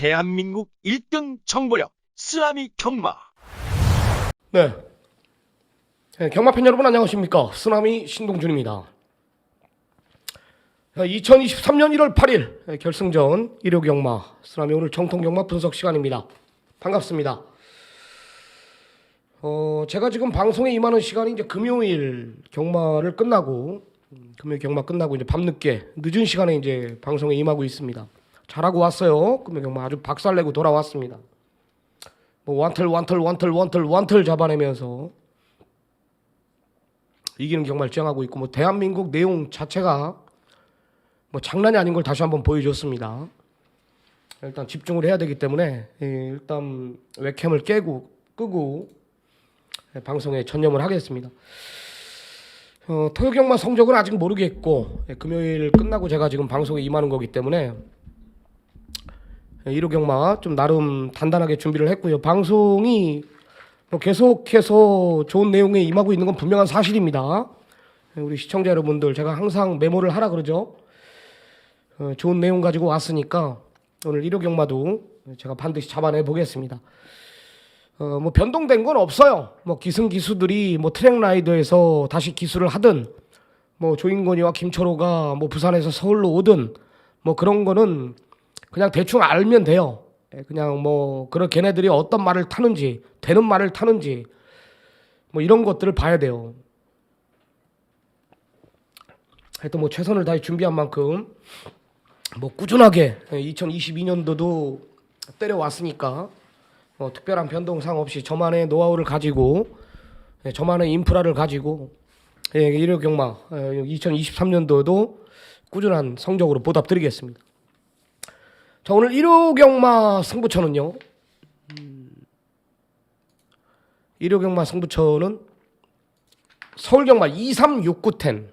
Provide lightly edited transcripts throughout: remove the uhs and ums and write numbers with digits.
대한민국 1등 정보력 쓰나미 경마. 네. 경마팬 여러분 안녕하십니까. 쓰나미 신동준입니다. 2023년 1월 8일 결승전 일요경마 쓰나미 오늘 정통경마 분석 시간입니다. 반갑습니다. 제가 지금 방송에 임하는 시간이 이제 금요일 경마를 끝나고 금요일 경마 끝나고 이제 밤늦게 늦은 시간에 이제 방송에 임하고 있습니다. 잘하고 왔어요. 금요일 경마 아주 박살내고 돌아왔습니다. 뭐 원틀 잡아내면서 이기는 경마를 지향하고 있고, 뭐 대한민국 내용 자체가 뭐 장난이 아닌 걸 다시 한번 보여줬습니다. 일단 집중을 해야 되기 때문에 일단 웹캠을 끄고 방송에 전념을 하겠습니다. 토요 경마 성적은 아직 모르겠고, 금요일 끝나고 제가 지금 방송에 임하는 거기 때문에 일요 경마 좀 나름 단단하게 준비를 했고요. 방송이 뭐 계속해서 좋은 내용에 임하고 있는 건 분명한 사실입니다. 우리 시청자 여러분들, 제가 항상 메모를 하라 그러죠. 좋은 내용 가지고 왔으니까 오늘 일요 경마도 제가 반드시 잡아내 보겠습니다. 뭐 변동된 건 없어요. 뭐 기승기수들이 뭐 트랙 라이더에서 다시 기수를 하든, 뭐 조인건이와 김철호가 뭐 부산에서 서울로 오든, 뭐 그런 거는 그냥 대충 알면 돼요. 그냥 뭐 그런 걔네들이 어떤 말을 타는지, 되는 말을 타는지, 뭐 이런 것들을 봐야 돼요. 하여튼 뭐 최선을 다해 준비한 만큼 뭐 꾸준하게 2022년도도 때려왔으니까 특별한 변동사항 없이 저만의 노하우를 가지고, 저만의 인프라를 가지고 일요 경마 2023년도도 꾸준한 성적으로 보답드리겠습니다. 자, 오늘 일요 경마 승부처는요. 일요 경마 승부처는 서울 경마 236910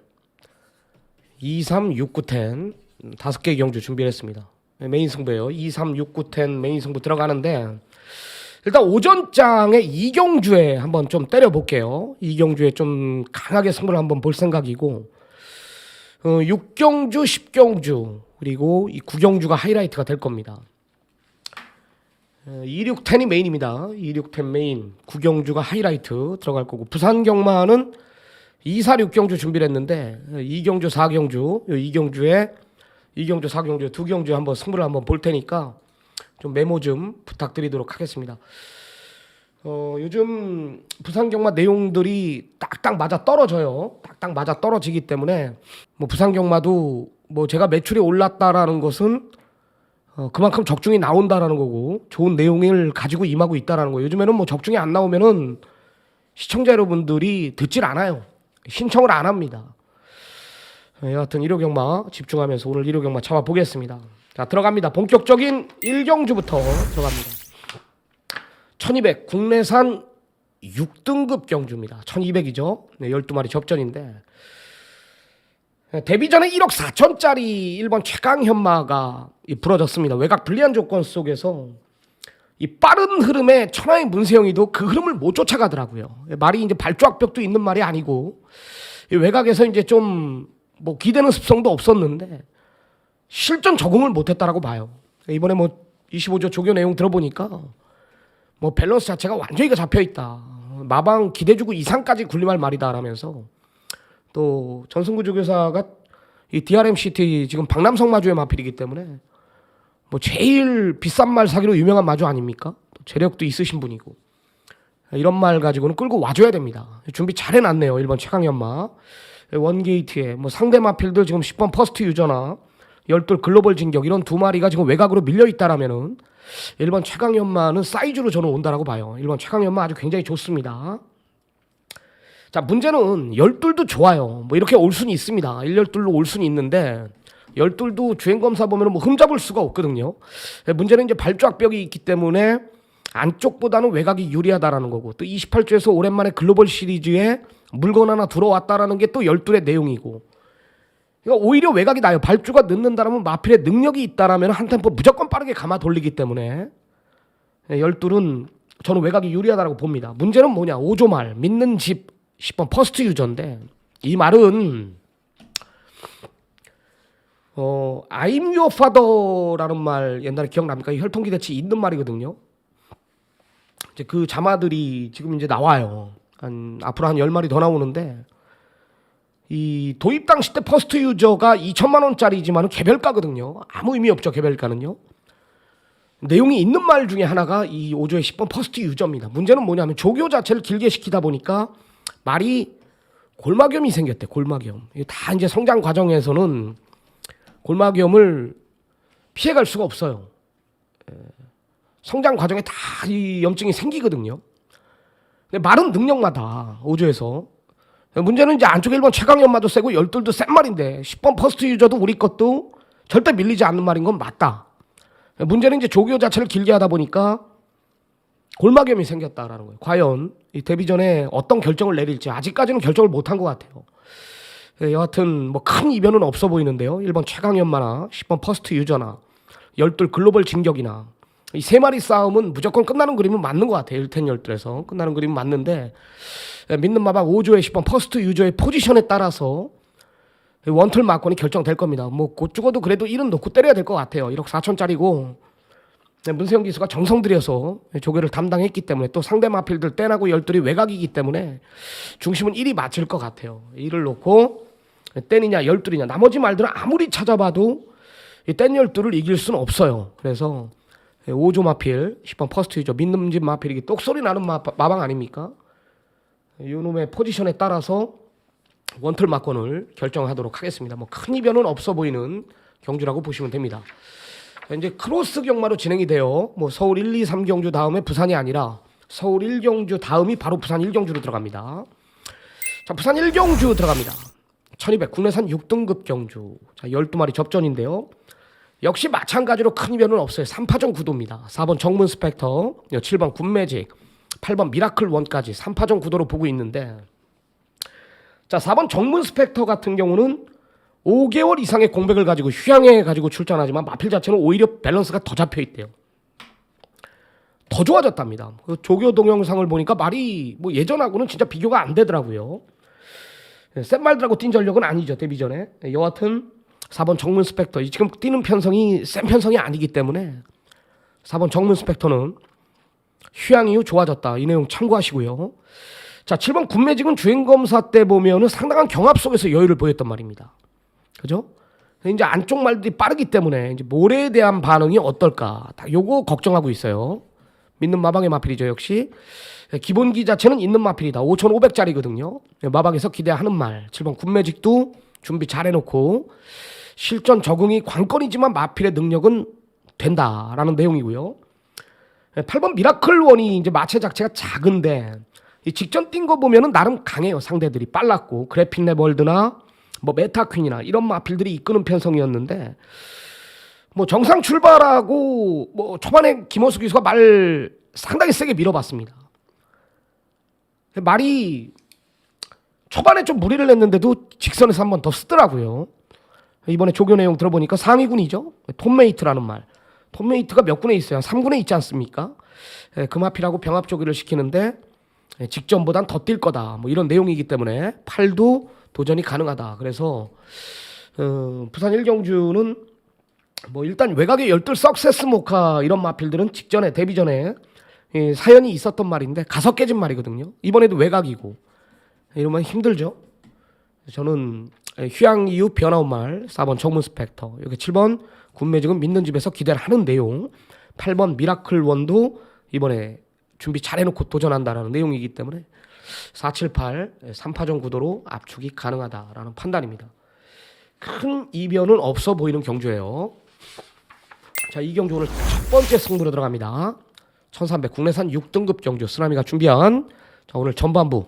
5개 경주 준비를 했습니다. 메인 승부예요. 236910 메인 승부 들어가는데, 일단 오전장에 이경주에 한번 좀 때려볼게요. 이경주에 좀 강하게 승부를 한번 볼 생각이고, 6경주, 10경주, 그리고 이 9경주가 하이라이트가 될 겁니다. 2610이 메인입니다. 2610 메인, 9경주가 하이라이트 들어갈 거고, 부산 경마는 246경주 준비를 했는데 2경주, 4경주, 2경주에 2경주, 4경주, 2경주 한번 승부를 한번 볼 테니까 좀 메모 좀 부탁드리도록 하겠습니다. 요즘 부산 경마 내용들이 딱딱 맞아 떨어져요. 딱딱 맞아 떨어지기 때문에 뭐 부산 경마도 뭐 제가 매출이 올랐다라는 것은 그만큼 적중이 나온다라는 거고, 좋은 내용을 가지고 임하고 있다라는 거예요. 요즘에는 뭐 적중이 안 나오면은 시청자 여러분들이 듣질 않아요. 신청을 안 합니다. 여하튼 일요 경마 집중하면서 오늘 일요 경마 잡아보겠습니다. 자, 들어갑니다. 본격적인 1경주부터 들어갑니다. 1200 국내산 6등급 경주입니다. 1200이죠. 네, 12마리 접전인데, 데뷔 전에 1억 4천짜리 1번 최강현마가 부러졌습니다. 외곽 불리한 조건 속에서 이 빠른 흐름에 천하의 문세영이도 그 흐름을 못 쫓아가더라고요. 말이 이제 발조악벽도 있는 말이 아니고, 외곽에서 이제 좀 뭐 기대는 습성도 없었는데 실전 적응을 못했다라고 봐요. 이번에 뭐 25조 조교 내용 들어보니까 뭐 밸런스 자체가 완전히 잡혀 있다. 마방 기대주고 이상까지 군림할 말이다 라면서, 또 전승구 조교사가 이 DRMCT 지금 박남성 마주의 마필이기 때문에 뭐 제일 비싼 말 사기로 유명한 마주 아닙니까? 재력도 있으신 분이고, 이런 말 가지고는 끌고 와줘야 됩니다. 준비 잘 해놨네요. 1번 최강현마 원게이트에 뭐 상대 마필들 지금 10번 퍼스트 유저나 12 글로벌 진격 이런 두 마리가 지금 외곽으로 밀려있다라면은 1번 최강현마는 사이즈로 저는 온다라고 봐요. 1번 최강현마 아주 굉장히 좋습니다. 자, 문제는 12도 좋아요. 뭐 이렇게 올 수는 있습니다. 12로 올 수는 있는데 12도 주행검사 보면 뭐 흠잡을 수가 없거든요. 문제는 이제 발조악벽이 있기 때문에 안쪽보다는 외곽이 유리하다라는 거고, 또 28조에서 오랜만에 글로벌 시리즈에 물건 하나 들어왔다라는 게 또 12의 내용이고, 그러니까 오히려 외곽이 나요. 발주가 늦는다라면 마필의 능력이 있다라면 한 템포 무조건 빠르게 감아 돌리기 때문에 12는 저는 외곽이 유리하다라고 봅니다. 문제는 뭐냐, 5조 말 믿는 집 10번 퍼스트 유저인데, 이 말은 I'm your father라는 말 옛날에 기억납니까? 이 혈통기 대치 있는 말이거든요. 이제 그 자마들이 지금 이제 나와요. 앞으로 한 10마리 더 나오는데, 이 도입 당시 때 퍼스트 유저가 2천만 원짜리지만 개별가거든요. 아무 의미 없죠, 개별가는요. 내용이 있는 말 중에 하나가 이 5조의 10번 퍼스트 유저입니다. 문제는 뭐냐면 조교 자체를 길게 시키다 보니까 말이 골마겸이 생겼대. 골마겸. 다 이제 성장 과정에서는 골마겸을 피해갈 수가 없어요. 성장 과정에 다 이 염증이 생기거든요. 근데 말은 능력마다 5조에서 문제는 이제 안쪽에 1번 최강연마도 세고 열둘도 센 말인데 10번 퍼스트 유저도 우리 것도 절대 밀리지 않는 말인 건 맞다. 문제는 이제 조교 자체를 길게 하다 보니까 골마겸이 생겼다라는 거예요. 과연 이 데뷔 전에 어떤 결정을 내릴지 아직까지는 결정을 못한 것 같아요. 여하튼 뭐 큰 이변은 없어 보이는데요. 1번 최강연마나 10번 퍼스트 유저나 열둘 글로벌 진격이나 이 세 마리 싸움은 무조건 끝나는 그림은 맞는 것 같아요. 1텐 열둘에서 끝나는 그림은 맞는데 믿는 마방 5조의 10번 퍼스트 유저의 포지션에 따라서 원툴 막건이 결정될 겁니다. 뭐 곧 죽어도 그래도 1은 놓고 때려야 될 것 같아요. 1억 4천짜리고 문세영 기수가 정성 들여서 조교를 담당했기 때문에 또 상대 마필들 떼나고 열둘이 외곽이기 때문에 중심은 1이 맞을 것 같아요. 1을 놓고 떼느냐 열둘이냐 나머지 말들은 아무리 찾아봐도 이 뗀 열둘을 이길 수는 없어요. 그래서 5조 마필 10번 퍼스트 유저 믿는 집 마필이기 똑소리 나는 마방 아닙니까? 요놈의 포지션에 따라서 원툴 막건을 결정하도록 하겠습니다. 뭐 큰 이변은 없어 보이는 경주라고 보시면 됩니다. 이제 크로스 경마로 진행이 돼요. 뭐 서울 1, 2, 3 경주 다음에 부산이 아니라 서울 1경주 다음이 바로 부산 1경주로 들어갑니다. 자, 부산 1경주 들어갑니다. 1200 국내산 6등급 경주. 자, 12마리 접전인데요. 역시 마찬가지로 큰 이변은 없어요. 3파전 구도입니다. 4번 정문 스펙터, 7번 굿매직, 8번 미라클 원까지 3파전 구도로 보고 있는데, 자, 4번 정문 스펙터 같은 경우는 5개월 이상의 공백을 가지고 휴양해 가지고 출전하지만 마필 자체는 오히려 밸런스가 더 잡혀 있대요. 더 좋아졌답니다. 그 조교 동영상을 보니까 말이 뭐 예전하고는 진짜 비교가 안 되더라고요. 센 말들하고 뛴 전력은 아니죠, 데뷔 전에. 여하튼 4번 정문 스펙터, 지금 뛰는 편성이 센 편성이 아니기 때문에 4번 정문 스펙터는 휴양 이후 좋아졌다. 이 내용 참고하시고요. 자, 7번 굿매직은 주행검사 때 보면은 상당한 경합 속에서 여유를 보였단 말입니다. 그죠? 이제 안쪽 말들이 빠르기 때문에 이제 모래에 대한 반응이 어떨까. 다 요거 걱정하고 있어요. 믿는 마방의 마필이죠, 역시. 기본기 자체는 있는 마필이다. 5,500짜리거든요. 마방에서 기대하는 말. 7번 굿매직도 준비 잘 해놓고 실전 적응이 관건이지만 마필의 능력은 된다라는 내용이고요. 8번 미라클 원이 이제 마체 자체가 작은데 이 직전 뛴 거 보면은 나름 강해요. 상대들이 빨랐고 그래픽 레벌드나 뭐 메타퀸이나 이런 마필들이 이끄는 편성이었는데 뭐 정상 출발하고 뭐 초반에 김호수 기수가 말 상당히 세게 밀어봤습니다. 말이 초반에 좀 무리를 냈는데도 직선에서 한 번 더 쓰더라고요. 이번에 조교 내용 들어보니까 상위군이죠. 톱메이트라는 말. 톱메이트가 몇 군에 있어요? 3군에 있지 않습니까? 그 마필하고 병합 조교를 시키는데 직전보단 더 뛸 거다. 뭐 이런 내용이기 때문에 8도 도전이 가능하다. 그래서 부산 1경주는 뭐 일단 외곽의 열둘 석세스 모카 이런 마필들은 직전에 데뷔 전에 사연이 있었던 말인데 가서 깨진 말이거든요. 이번에도 외곽이고 이러면 힘들죠. 저는 휴양 이후 변화온 말 4번 정문 스펙터, 여기 7번 굿매직은 믿는 집에서 기대를 하는 내용, 8번 미라클 원도 이번에 준비 잘 해놓고 도전한다라는 내용이기 때문에 4, 7, 8 3파전 구도로 압축이 가능하다라는 판단입니다. 큰 이변은 없어 보이는 경주예요. 자, 이 경주 오늘 첫 번째 승부로 들어갑니다. 1300 국내산 6등급 경주 쓰나미가 준비한 자, 오늘 전반부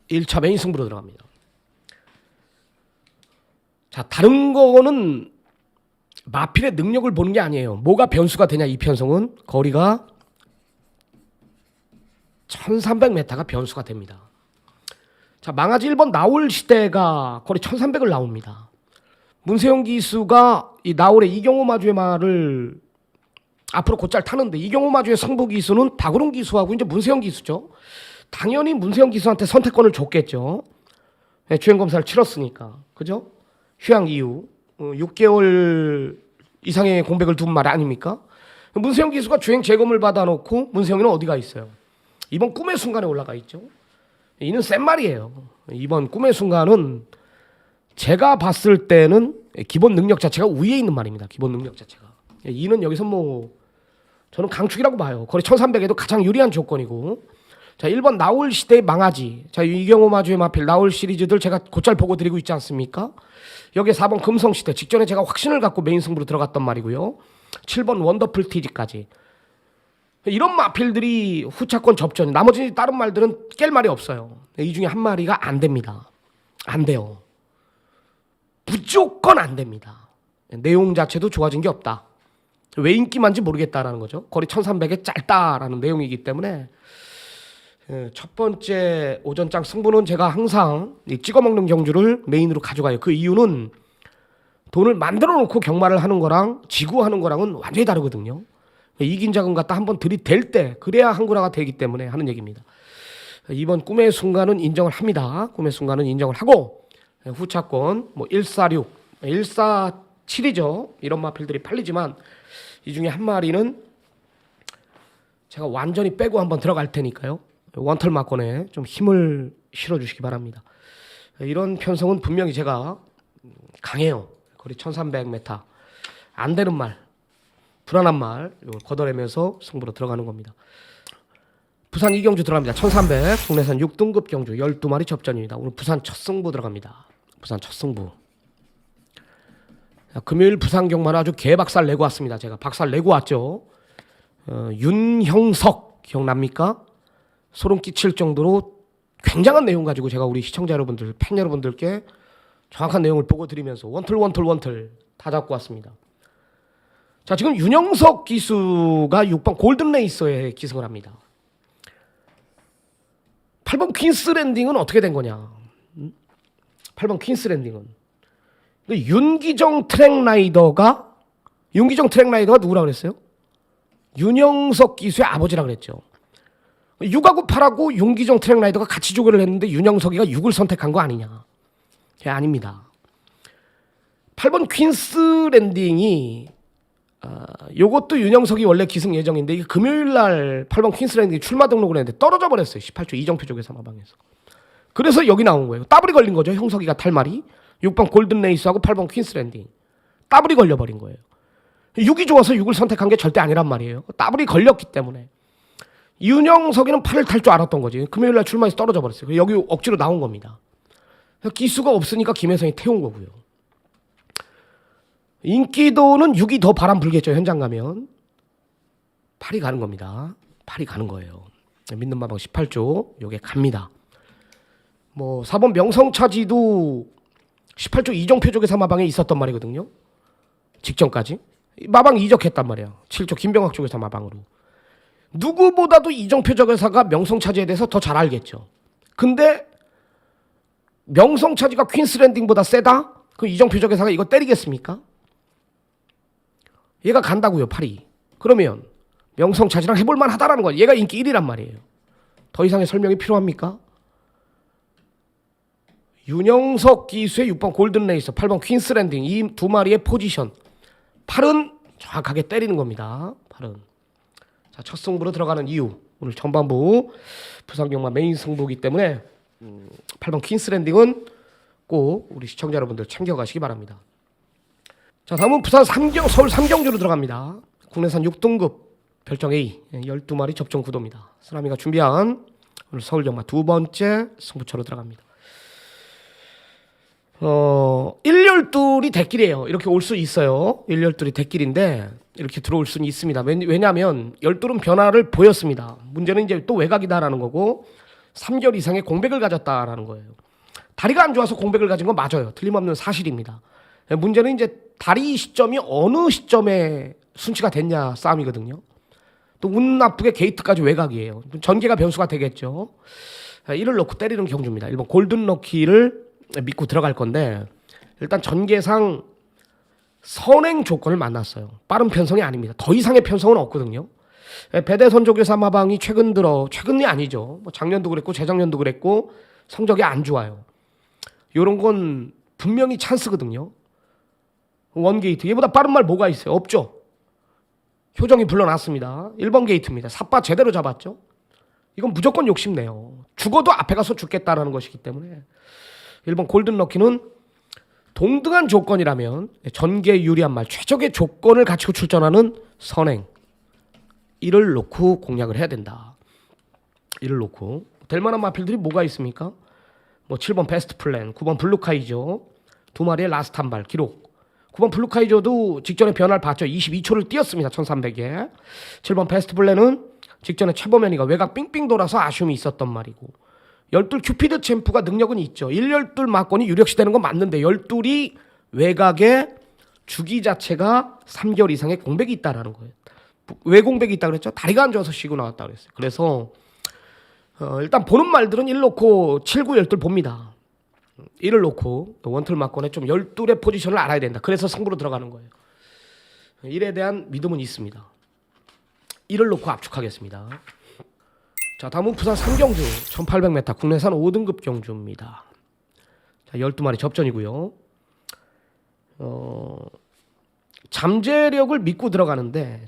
1차 메인 승부로 들어갑니다. 자, 다른 거는 마필의 능력을 보는 게 아니에요. 뭐가 변수가 되냐 이 편성은 거리가 1300m가 변수가 됩니다. 자, 망아지 1번 나올 시대가 거리 1300을 나옵니다. 문세영 기수가 이 나올의 이경호 마주의 말을 앞으로 곧잘 타는데 이경호 마주의 승부 기수는 박우릉 기수하고 이제 문세영 기수죠. 당연히 문세영 기수한테 선택권을 줬겠죠. 주행 검사를 치렀으니까. 그죠? 휴양 이후 6개월 이상의 공백을 둔 말 아닙니까? 문세영 기수가 주행 재검을 받아놓고 문세영이는 어디가 있어요? 이번 꿈의 순간에 올라가 있죠. 이는 센 말이에요. 이번 꿈의 순간은 제가 봤을 때는 기본 능력 자체가 우위에 있는 말입니다. 기본 능력 자체가. 이는 여기서 뭐 저는 강축이라고 봐요. 거리 1300에도 가장 유리한 조건이고. 자, 1번 나올 시대의 망아지. 자, 이경호 마주의 마필 나올 시리즈들 제가 곧잘 보고 드리고 있지 않습니까? 여기에 4번 금성시대. 직전에 제가 확신을 갖고 메인 승부로 들어갔던 말이고요. 7번 원더풀 티지까지. 이런 마필들이 후차권 접전. 나머지 다른 말들은 깰 말이 없어요. 이 중에 한 마리가 안 됩니다. 안 돼요. 무조건 안 됩니다. 내용 자체도 좋아진 게 없다. 왜 인기만지 모르겠다라는 거죠. 거리 1300에 짧다라는 내용이기 때문에 첫 번째 오전장 승부는 제가 항상 찍어먹는 경주를 메인으로 가져가요. 그 이유는 돈을 만들어 놓고 경마를 하는 거랑 지구하는 거랑은 완전히 다르거든요. 이긴 자금 갖다 한번 들이댈 때 그래야 한구라가 되기 때문에 하는 얘기입니다. 이번 꿈의 순간은 인정을 합니다. 꿈의 순간은 인정을 하고 후차권 뭐 146, 147이죠. 이런 마필들이 팔리지만 이 중에 한 마리는 제가 완전히 빼고 한번 들어갈 테니까요. 원털 마권에 좀 힘을 실어주시기 바랍니다. 이런 편성은 분명히 제가 강해요. 거리 1300m 안 되는 말, 불안한 말 이걸 걷어내면서 승부로 들어가는 겁니다. 부산 2경주 들어갑니다. 1300 국내산 6등급 경주 12마리 접전입니다. 오늘 부산 첫 승부 들어갑니다. 부산 첫 승부. 금요일 부산 경마는 아주 개박살 내고 왔습니다. 제가 박살 내고 왔죠. 윤형석 기억납니까? 소름 끼칠 정도로 굉장한 내용 가지고 제가 우리 시청자 여러분들, 팬 여러분들께 정확한 내용을 보고 드리면서 원툴 다 잡고 왔습니다. 자, 지금 윤형석 기수가 6번 골든레이서에 기승을 합니다. 8번 퀸스랜딩은 어떻게 된 거냐? 8번 퀸스랜딩은 윤기정 트랙라이더가 누구라 그랬어요? 윤형석 기수의 아버지라 그랬죠. 6하고 8하고 윤기정 트랙라이더가 같이 조결을 했는데 윤형석이가 6을 선택한 거 아니냐? 아닙니다. 8번 퀸스랜딩이 요것도 윤형석이 원래 기승 예정인데 이게 금요일날 8번 퀸스랜딩이 출마 등록을 했는데 떨어져 버렸어요. 18초 이정표 쪽의 사마방에서. 그래서 여기 나온 거예요. 더블이 걸린 거죠. 형석이가 탈 말이. 6번 골든레이스하고 8번 퀸스랜딩. 더블이 걸려버린 거예요. 6이 좋아서 6을 선택한 게 절대 아니란 말이에요. 더블이 걸렸기 때문에. 윤형석이는 8을 탈 줄 알았던 거지. 금요일날 출마해서 떨어져 버렸어요. 여기 억지로 나온 겁니다. 기수가 없으니까 김혜성이 태운 거고요. 인기도는 6이 더 바람 불겠죠. 현장 가면. 8이 가는 겁니다. 8이 가는 거예요. 믿는 마방 18조 요게 갑니다. 뭐 4번 명성차지도 18조 이정표 쪽의 사마방에 있었단 말이거든요. 직전까지. 마방 이적했단 말이야. 7조 김병학 쪽의 사마방으로. 누구보다도 이정표 적의사가 명성차지에 대해서 더 잘 알겠죠. 근데 명성차지가 퀸스랜딩보다 세다? 그 이정표 적의사가 이거 때리겠습니까? 얘가 간다고요. 8이. 그러면 명성차지랑 해볼만 하다라는 거예요. 얘가 인기 1위란 말이에요. 더 이상의 설명이 필요합니까? 윤형석 기수의 6번 골든레이서, 8번 퀸스랜딩 이 두 마리의 포지션. 8은 정확하게 때리는 겁니다. 8은. 자, 첫 승부로 들어가는 이유. 오늘 전반부 부산경마 메인 승부이기 때문에 8번 퀸스랜딩은 꼭 우리 시청자 여러분들 챙겨가시기 바랍니다. 자, 다음은 부산 서울 3경주로 들어갑니다. 국내산 6등급 별정 A 12마리 접종 구도입니다. 쓰나미가 준비한 오늘 서울경마 두 번째 승부처로 들어갑니다. 1열둘이 대길이에요. 이렇게 올 수 있어요. 1열둘이 대길인데 이렇게 들어올 수는 있습니다. 왜냐하면 열둘은 변화를 보였습니다. 문제는 이제 또 외곽이다라는 거고 3개월 이상의 공백을 가졌다라는 거예요. 다리가 안 좋아서 공백을 가진 건 맞아요. 틀림없는 사실입니다. 문제는 이제 다리 시점이 어느 시점에 순치가 됐냐 싸움이거든요. 또 운 나쁘게 게이트까지 외곽이에요. 전개가 변수가 되겠죠. 이를 놓고 때리는 경주입니다. 1번 골든 럭키를 믿고 들어갈 건데 일단 전개상 선행 조건을 만났어요. 빠른 편성이 아닙니다. 더 이상의 편성은 없거든요. 배대선조교 사마방이 최근이 아니죠. 뭐 작년도 그랬고 재작년도 그랬고 성적이 안 좋아요. 이런 건 분명히 찬스거든요. 원게이트. 얘보다 빠른 말 뭐가 있어요? 없죠. 효정이 불러놨습니다. 1번 게이트입니다. 삿바 제대로 잡았죠. 이건 무조건 욕심내요. 죽어도 앞에 가서 죽겠다라는 것이기 때문에 1번 골든 럭키는 동등한 조건이라면 전개 유리한 말, 최적의 조건을 갖추고 출전하는 선행, 이를 놓고 공략을 해야 된다. 이를 놓고 될 만한 마필들이 뭐가 있습니까? 뭐 7번 베스트 플랜, 9번 블루카이저, 두 마리의 라스트 한 발 기록. 9번 블루카이저도 직전에 변화를 봤죠. 22초를 뛰었습니다. 1300에. 7번 베스트 플랜은 직전에 최범현이가 외곽 삥삥 돌아서 아쉬움이 있었던 말이고, 12 큐피드 챔프가 능력은 있죠. 112 막건이 유력시되는 건 맞는데 12이 외곽에 주기 자체가 3개월 이상의 공백이 있다라는 거예요. 왜 공백이 있다 그랬죠? 다리가 안 좋아서 쉬고 나왔다 그랬어요. 그래서 일단 보는 말들은 1 놓고 7, 9, 12 봅니다. 1을 놓고 원툴 막건에 좀 12의 포지션을 알아야 된다. 그래서 승부로 들어가는 거예요. 1에 대한 믿음은 있습니다. 1을 놓고 압축하겠습니다. 자, 다음은 부산 상경주 1800m 국내산 5등급 경주입니다. 자, 12마리 접전이고요. 잠재력을 믿고 들어가는데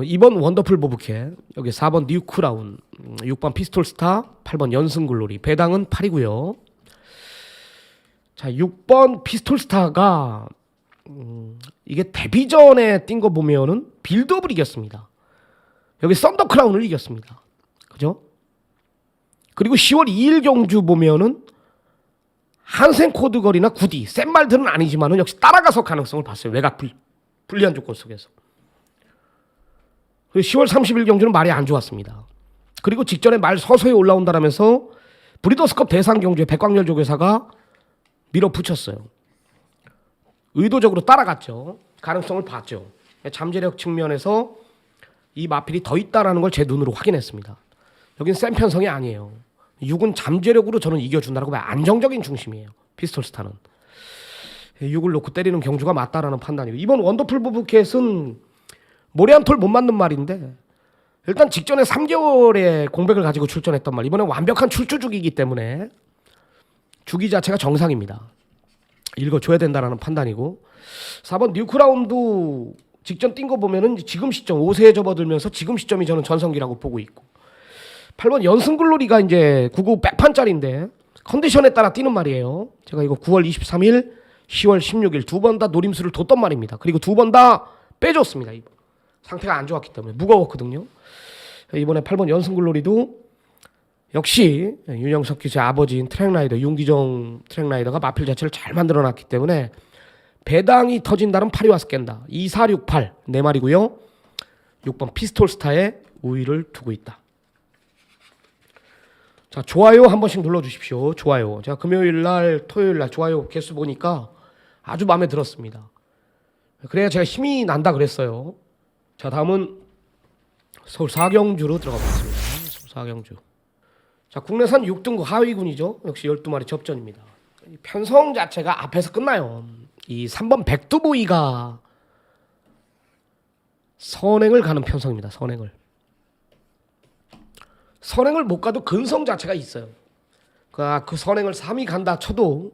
이번 원더풀 보브캐, 여기 4번 뉴크라운, 6번 피스톨스타, 8번 연승글로리, 배당은 8이고요. 자, 6번 피스톨스타가 이게 데뷔전에 뛴 거 보면은 빌드업을 이겼습니다. 여기 썬더크라운을 이겼습니다. 그죠? 그리고 10월 2일 경주 보면은 한생 코드거리나 구디, 센 말들은 아니지만은 역시 따라가서 가능성을 봤어요. 외곽 불리한 조건 속에서. 그리고 10월 30일 경주는 말이 안 좋았습니다. 그리고 직전에 말 서서히 올라온다라면서 브리더스컵 대상 경주에 백광열 조교사가 밀어붙였어요. 의도적으로 따라갔죠. 가능성을 봤죠. 잠재력 측면에서 이 마필이 더 있다라는 걸 제 눈으로 확인했습니다. 여긴 센 편성이 아니에요. 6은 잠재력으로 저는 이겨준다라고 봐요. 안정적인 중심이에요. 피스톨스타는. 6을 놓고 때리는 경주가 맞다라는 판단이고, 이번 원더풀 보브캣은 모래 한 톨 못 맞는 말인데 일단 직전에 3개월의 공백을 가지고 출전했던 말, 이번에 완벽한 출주주기이기 때문에 주기 자체가 정상입니다. 읽어줘야 된다라는 판단이고, 4번 뉴크라운도 직전 뛴 거 보면은 지금 시점 5세에 접어들면서 지금 시점이 저는 전성기라고 보고 있고, 8번 연승글로리가 이제 99 백판짜리인데 컨디션에 따라 뛰는 말이에요. 제가 이거 9월 23일, 10월 16일 두 번 다 노림수를 뒀던 말입니다. 그리고 두 번 다 빼줬습니다. 이번 상태가 안 좋았기 때문에 무거웠거든요. 이번에 8번 연승글로리도 역시 윤영석 기수의 아버지인 트랙라이더 윤기정 트랙라이더가 마필 자체를 잘 만들어놨기 때문에 배당이 터진다는 8이 와서 깬다. 2, 4, 6, 8 네 마리고요. 6번 피스톨스타에 우위를 두고 있다. 자, 좋아요 한 번씩 눌러주십시오. 좋아요. 제가 금요일날 토요일날 좋아요 개수 보니까 아주 마음에 들었습니다. 그래야 제가 힘이 난다 그랬어요. 자, 다음은 서울 사경주로 들어가 보겠습니다. 서울 사경주. 자, 국내산 6등급 하위군이죠. 역시 12마리 접전입니다. 편성 자체가 앞에서 끝나요. 이 3번 백두보이가 선행을 가는 편성입니다. 선행을 못 가도 근성 자체가 있어요. 그 선행을 3이 간다 쳐도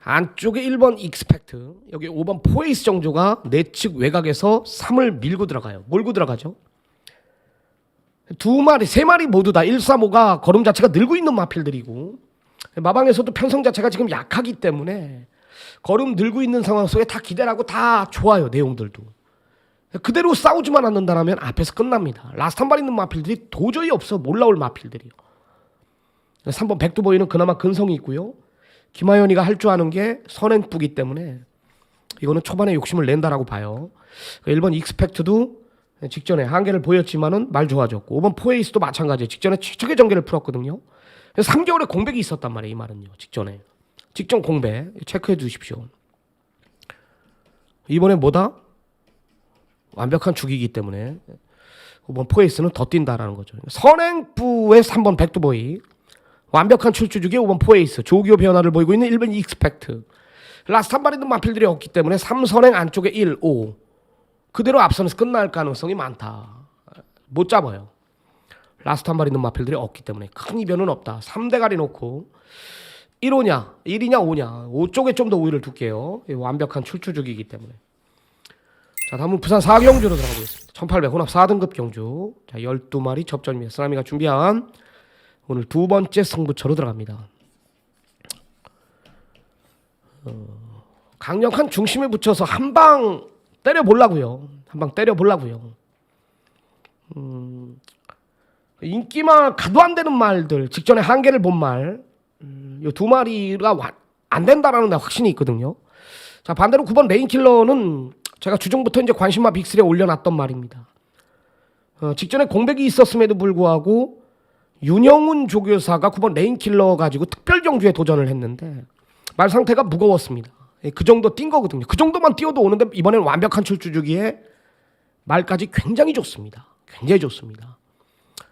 안쪽에 1번 익스펙트, 여기 5번 포에이스 정조가 내측 외곽에서 3을 밀고 들어가요. 몰고 들어가죠. 두 마리, 세 마리 모두 다 1, 3, 5가 걸음 자체가 늘고 있는 마필들이고, 마방에서도 편성 자체가 지금 약하기 때문에 걸음 늘고 있는 상황 속에 다 기대라고 다 좋아요. 내용들도. 그대로 싸우지만 않는다면 앞에서 끝납니다. 라스트 한 발 있는 마필들이 도저히 없어. 몰라올 마필들이요. 3번 백두보이는 그나마 근성이 있고요. 김하연이가 할 줄 아는 게 선행부기 때문에 이거는 초반에 욕심을 낸다라고 봐요. 1번 익스펙트도 직전에 한계를 보였지만은 말 좋아졌고, 5번 포에이스도 마찬가지예요. 직전에 최적의 전개를 풀었거든요. 3개월의 공백이 있었단 말이에요. 이 말은요. 직전 공백 체크해 주십시오. 이번에 뭐다? 완벽한 주기이기 때문에 5번 포에이스는 더 뛴다라는 거죠. 선행부의 3번 백두보이, 완벽한 출주주기의 5번 포에이스, 조기호 변화를 보이고 있는 1번 익스펙트. 라스트 한 발 있는 마필들이 없기 때문에 3선행 안쪽에 1, 5 그대로 앞선에서 끝날 가능성이 많다. 못 잡아요. 라스트 한 마리 있는 마필들이 없기 때문에 큰 이변은 없다. 3대가리 놓고 1호냐 1이냐 5냐 5 쪽에 좀 더 우위를 둘게요. 완벽한 출주주기이기 때문에. 자, 다음은 부산 4경주로 들어가보겠습니다. 1800 혼합 4등급 경주. 자, 12마리 접전입니다. 쓰나미가 준비한 오늘 두 번째 승부처로 들어갑니다. 강력한 중심에 붙여서 한 방 때려보려고요. 한 방 때려보려고요. 인기말 가도 안 되는 말들, 직전에 한계를 본 말, 요 두 마리가 안 된다라는 데 확신이 있거든요. 자, 반대로 9번 레인킬러는 제가 주중부터 이제 관심마 빅3에 올려놨던 말입니다. 직전에 공백이 있었음에도 불구하고 윤영훈 조교사가 9번 레인킬러 가지고 특별 경주에 도전을 했는데 말 상태가 무거웠습니다. 그 정도 뛴 거거든요. 그 정도만 뛰어도 오는데 이번에는 완벽한 출주주기에 말까지 굉장히 좋습니다. 굉장히 좋습니다.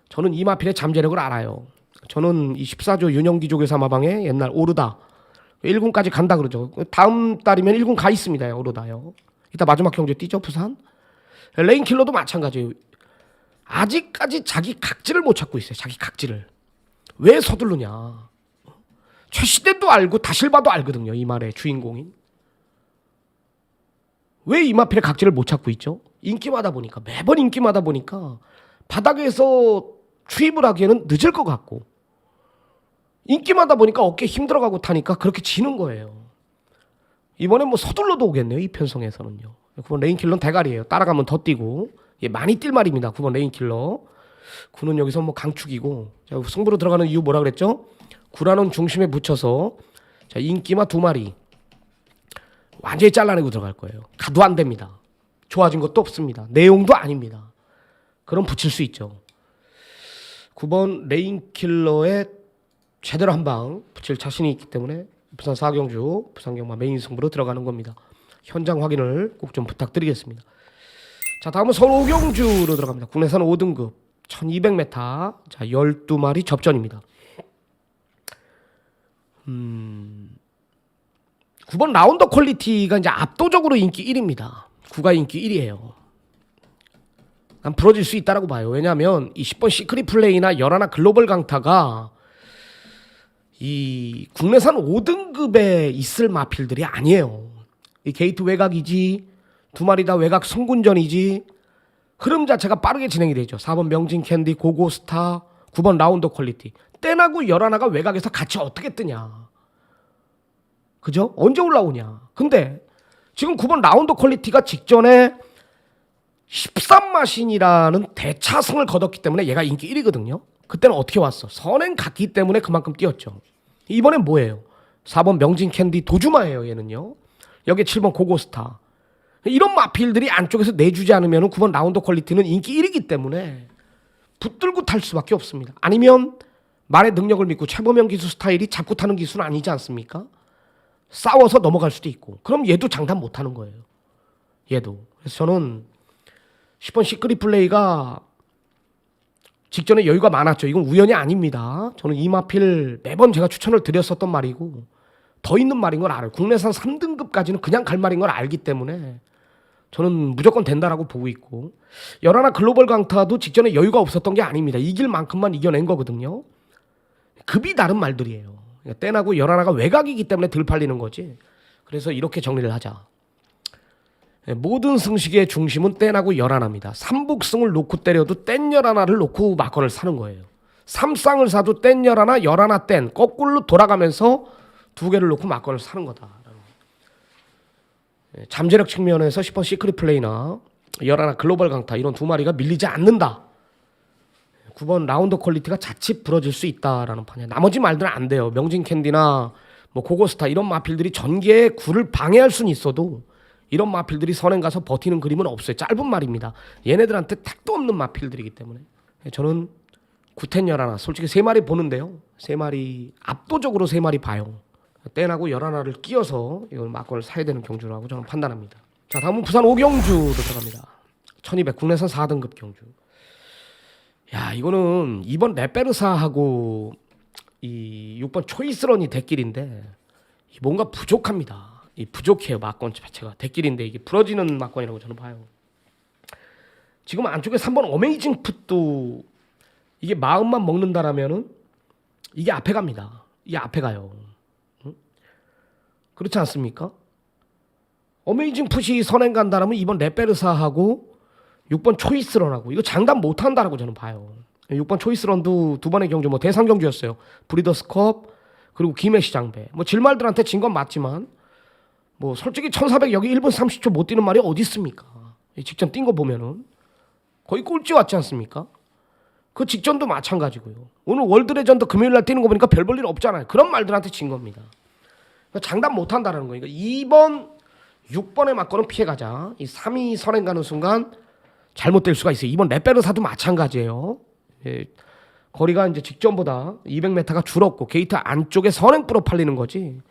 저는 이 마필의 잠재력을 알아요. 저는 이 14조 윤영기 조교사 마방에 옛날 오르다 1군까지 간다 그러죠. 다음 달이면 1군 가 있습니다. 오르다요. 이따 마지막 경주에 뛰죠, 부산. 레인킬러도 마찬가지예요. 아직까지 자기 각질을 못 찾고 있어요. 자기 각질을. 왜 서두르냐. 최시대도 알고 다실바도 알거든요. 이 말의 주인공인. 왜 이 마필의 각질을 못 찾고 있죠? 인기마다 보니까, 매번 인기마다 보니까 바닥에서 추입을 하기에는 늦을 것 같고 인기마다 보니까 어깨 힘들어가고 타니까 그렇게 지는 거예요. 이번엔 뭐 서둘러도 오겠네요. 이 편성에서는요. 9번 레인킬러는 대가리예요. 따라가면 더 뛰고. 예, 많이 뛸 말입니다. 9번 레인킬러. 9는 여기서 뭐 강축이고. 자, 승부로 들어가는 이유 뭐라 그랬죠? 9라는 중심에 붙여서 자, 인기마 두 마리 완전히 잘라내고 들어갈 거예요. 가도 안 됩니다. 좋아진 것도 없습니다. 내용도 아닙니다. 그럼 붙일 수 있죠. 9번 레인킬러에 제대로 한 방 붙일 자신이 있기 때문에 부산 4경주 부산경마 메인 승부로 들어가는 겁니다. 현장 확인을 꼭 좀 부탁드리겠습니다. 자, 다음은 서울 5경주로 들어갑니다. 국내산 5등급 1200m 자 12마리 접전입니다. 9번 라운더 퀄리티가 이제 압도적으로 인기 1위입니다. 9가 인기 1위예요. 난 부러질 수 있다라고 봐요. 왜냐하면 이 10번 시크릿 플레이나 열하나 글로벌 강타가 이 국내산 5등급에 있을 마필들이 아니에요. 이 게이트 외곽이지, 두 마리 다 외곽 승군전이지, 흐름 자체가 빠르게 진행이 되죠. 4번 명진 캔디, 고고스타, 9번 라운더 퀄리티. 떼나고 열하나가 외곽에서 같이 어떻게 뜨냐. 그죠? 언제 올라오냐. 근데 지금 9번 라운더 퀄리티가 직전에 13마신이라는 대차승을 거뒀기 때문에 얘가 인기 1위거든요. 그때는 어떻게 왔어? 선행 갔기 때문에 그만큼 뛰었죠. 이번엔 뭐예요? 4번 명진 캔디 도주마예요. 얘는요. 여기에 7번 고고스타. 이런 마필들이 안쪽에서 내주지 않으면 9번 라운더 퀄리티는 인기 1위이기 때문에 붙들고 탈 수밖에 없습니다. 아니면 말의 능력을 믿고 최범영 기수 스타일이 잡고 타는 기수는 아니지 않습니까? 싸워서 넘어갈 수도 있고. 그럼 얘도 장담 못하는 거예요. 얘도. 그래서 저는 10번 시크릿 플레이가 직전에 여유가 많았죠. 이건 우연이 아닙니다. 저는 이 마필 매번 제가 추천을 드렸었던 말이고 더 있는 말인 걸 알아요. 국내산 3등급까지는 그냥 갈 말인 걸 알기 때문에 저는 무조건 된다라고 보고 있고 열하나 글로벌 강타도 직전에 여유가 없었던 게 아닙니다. 이길 만큼만 이겨낸 거거든요. 급이 다른 말들이에요. 떼나고 열하나가 외곽이기 때문에 덜 팔리는 거지. 그래서 이렇게 정리를 하자. 모든 승식의 중심은 떼나고 열하나입니다. 삼복승을 놓고 때려도 뗀 열하나를 놓고 막건을 사는 거예요. 삼쌍을 사도 뗀 열하나 열하나 뗀 거꾸로 돌아가면서 두 개를 놓고 막건을 사는 거다. 잠재력 측면에서 10번 시크릿 플레이나 열하나 글로벌 강타 이런 두 마리가 밀리지 않는다. 9번 라운더 퀄리티가 자칫 부러질 수 있다라는 판이야. 나머지 말들은 안 돼요. 명진 캔디나 뭐 고고스타 이런 마필들이 전개의 9를 방해할 수는 있어도 이런 마필들이 선행 가서 버티는 그림은 없어요. 짧은 말입니다. 얘네들한테 택도 없는 마필들이기 때문에 저는 9텐 열하나 솔직히 세 마리 보는데요. 세 마리 압도적으로 세 마리 봐요. 떼나고 열하나를 끼워서 이걸 막건을 사야 되는 경주라고 저는 판단합니다. 자, 다음은 부산 5경주로 들어갑니다. 1200 국내산 4등급 경주. 야, 이거는 2번 레페르사하고 이 6번 초이스런이 대길인데 뭔가 부족합니다. 이 부족해요. 막건 자체가 대길인데 이게 부러지는 막건이라고 저는 봐요. 지금 안쪽에 3번 어메이징 풋도 이게 마음만 먹는다라면은 이게 앞에 갑니다. 이게 앞에 가요. 응? 그렇지 않습니까? 어메이징 풋이 선행 간다라면 이번 레페르사하고 6번 초이스런하고 이거 장담 못한다라고 저는 봐요. 6번 초이스런도 두 번의 경주 뭐 대상 경주였어요. 브리더스컵 그리고 김해시장배. 뭐 질말들한테 진 건 맞지만 뭐 솔직히 1400 여기 1분 30초 못 뛰는 말이 어디 있습니까? 직전 뛴 거 보면은 거의 꼴찌 왔지 않습니까? 그 직전도 마찬가지고요. 오늘 월드레전드 금요일 날 뛰는 거 보니까 별 볼 일 없잖아요. 그런 말들한테 진 겁니다. 장담 못한다라는 거니까 2번 6번에 맞고는 피해가자. 이 3위 선행 가는 순간 잘못될 수가 있어요. 이번 레페르사도 마찬가지예요. 예, 거리가 이제 직전보다 200m가 줄었고 게이트 안쪽에 선행부로 팔리는 거지.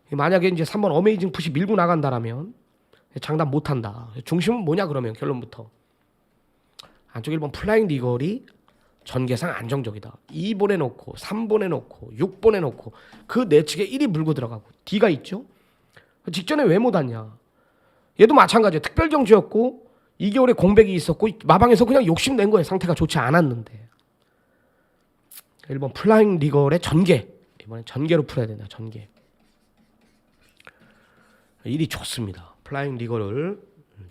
만약에 이제 3번 어메이징 풋이 밀고 나간다라면 장담 못한다. 중심은 뭐냐 그러면 결론부터 안쪽 1번 플라잉 리걸이 전개상 안정적이다. 2번에 놓고 3번에 놓고 6번에 놓고 그 내측에 1이 물고 들어가고 D가 있죠. 직전에 왜 못 왔냐. 얘도 마찬가지예요. 특별경주였고 2개월에 공백이 있었고 마방에서 그냥 욕심낸 거예요. 상태가 좋지 않았는데 1번 플라잉 리걸의 전개. 이번엔 전개로 풀어야 된다. 전개. 1이 좋습니다. 플라잉 리걸을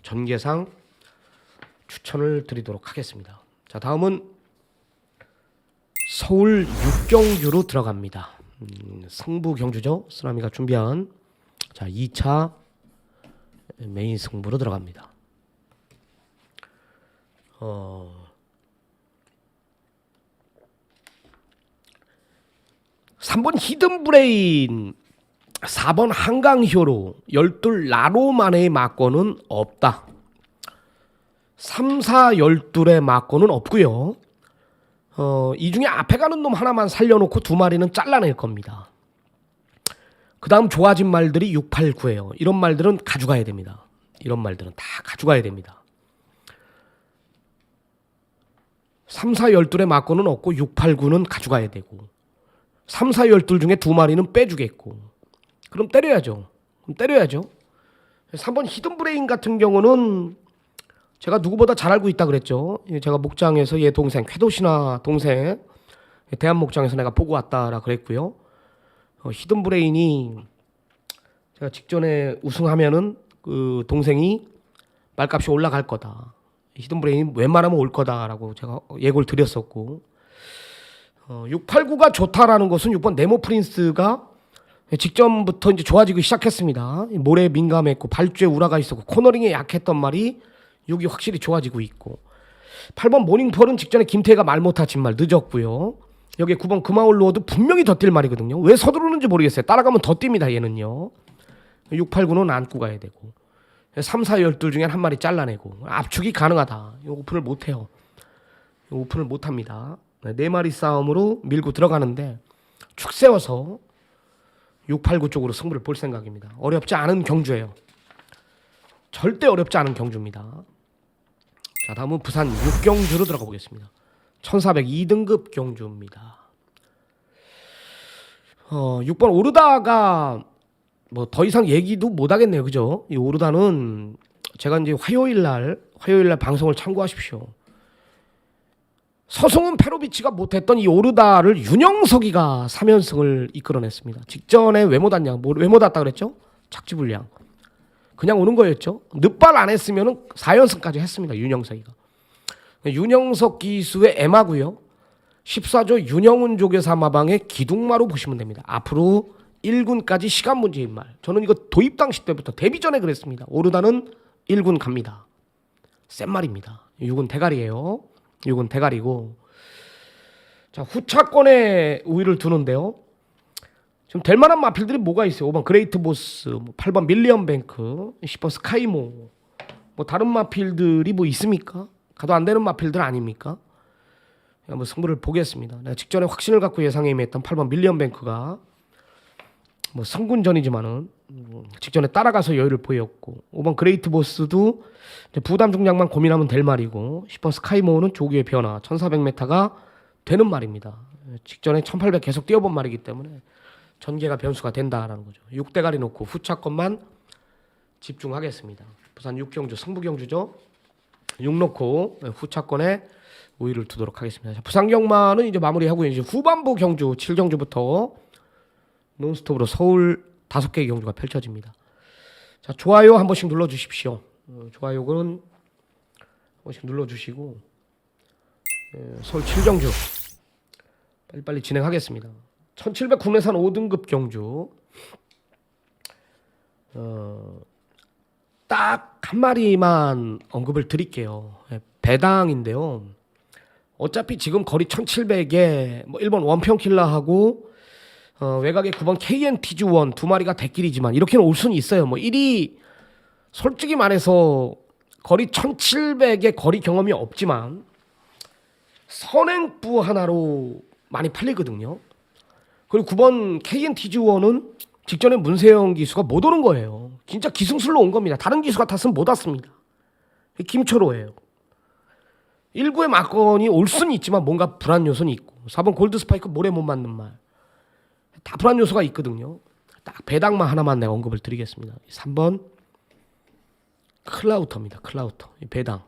전개상 추천을 드리도록 하겠습니다. 자, 다음은 서울 6경주로 들어갑니다. 승부 경주죠. 쓰나미가 준비한 자 2차 메인 승부로 들어갑니다. 3번 히든 브레인 4번 한강효로 12 라로만의 막권은 없다. 3, 4, 12의 막권은 없고요. 이 중에 앞에 가는 놈 하나만 살려놓고 두 마리는 잘라낼 겁니다. 그 다음 좋아진 말들이 6, 8, 9예요. 이런 말들은 가져가야 됩니다. 이런 말들은 다 가져가야 됩니다. 3, 4, 12의 막권은 없고 6, 8, 9는 가져가야 되고 3, 4, 12 중에 두 마리는 빼주겠고 그럼 때려야죠. 3번 히든 브레인 같은 경우는 제가 누구보다 잘 알고 있다 그랬죠. 제가 목장에서 얘 동생 쾌도시나 동생 대한 목장에서 내가 보고 왔다라 그랬고요. 히든 브레인이 제가 직전에 우승하면은 그 동생이 말값이 올라갈 거다. 히든 브레인이 웬만하면 올 거다라고 제가 예고를 드렸었고 689가 좋다라는 것은 6번 네모 프린스가 직전부터 이제 좋아지기 시작했습니다. 모래에 민감했고 발주에 우라가 있었고 코너링에 약했던 말이 6이 확실히 좋아지고 있고 8번 모닝펄은 직전에 김태희가 말 못하신 말 늦었고요. 여기에 9번 금화올로워도 분명히 더 뛸 말이거든요. 왜 서두르는지 모르겠어요. 따라가면 더 뜁니다. 얘는요. 6, 8, 9는 안고 가야 되고 3, 4, 12 중에 한 마리 잘라내고 압축이 가능하다. 이거 오픈을 못해요. 오픈을 못합니다. 네 마리 싸움으로 밀고 들어가는데 축 세워서 6, 8, 9 쪽으로 승부를 볼 생각입니다. 어렵지 않은 경주예요. 절대 어렵지 않은 경주입니다. 자, 다음은 부산 6경주로 들어가 보겠습니다. 1400 2등급 경주입니다. 6번 오르다가 뭐 더 이상 얘기도 못 하겠네요. 그죠? 이 오르다는 제가 이제 화요일 날 방송을 참고하십시오. 서승훈 페로비치가 못했던 이 오르다를 윤영석이가 3연승을 이끌어냈습니다. 직전에 왜 못 왔냐? 왜 못 왔다 그랬죠? 착지불량. 그냥 오는 거였죠. 늦발 안 했으면 4연승까지 했습니다. 윤영석이가. 윤영석 기수의 에마고요. 14조 윤영훈 조교사 마방의 기둥마로 보시면 됩니다. 앞으로 1군까지 시간 문제인 말. 저는 이거 도입 당시 때부터 데뷔 전에 그랬습니다. 오르다는 1군 갑니다. 센 말입니다. 6은 대가리예요. 6은 대가리고. 자, 후차권에 우위를 두는데요. 지금 될 만한 마필들이 뭐가 있어요? 5번 그레이트 보스, 8번 밀리언 뱅크, 10번 스카이모. 뭐 다른 마필들이 뭐 있습니까? 가도 안 되는 마필들 아닙니까? 한번 승부를 보겠습니다. 내가 직전에 확신을 갖고 예상에 임했던 8번 밀리언 뱅크가 뭐 성군전이지만은 직전에 따라가서 여유를 보였고 5번 그레이트 보스도 부담 중량만 고민하면 될 말이고 10번 스카이모는 조기의 변화 1400m가 되는 말입니다. 직전에 1800 계속 뛰어본 말이기 때문에 전개가 변수가 된다라는 거죠. 6대가리 놓고 후차권만 집중하겠습니다. 부산 6경주 승부경주죠. 6 놓고 후차권에 우위를 두도록 하겠습니다. 자, 부산 경마는 이제 마무리하고 이제 후반부 경주 7경주부터 논스톱으로 서울 5개의 경주가 펼쳐집니다. 자, 좋아요 한 번씩 눌러 주십시오. 좋아요는 한 번씩 눌러 주시고 서울 7경주 빨리빨리 진행하겠습니다. 1700 국내산 5등급 경주 딱 한 마리만 언급을 드릴게요. 배당인데요. 어차피 지금 거리 1700에 뭐 1번 원평킬라하고 외곽에 9번 KNTG1 두 마리가 대길이지만 이렇게는 올 수는 있어요. 뭐 1위 솔직히 말해서 거리 1700의 거리 경험이 없지만 선행부 하나로 많이 팔리거든요. 그리고 9번 KNTG1은 직전에 문세영 기수가 못 오는 거예요. 진짜 기승술로 온 겁니다. 다른 기수 같았으면 못 왔습니다. 김초로예요. 1구의 막건이 올 수는 있지만 뭔가 불안 요소는 있고 4번 골드스파이크 모래 못 맞는 말 다 불안 요소가 있거든요. 딱 배당만 하나만 내가 언급을 드리겠습니다. 3번 클라우터입니다. 클라우터 배당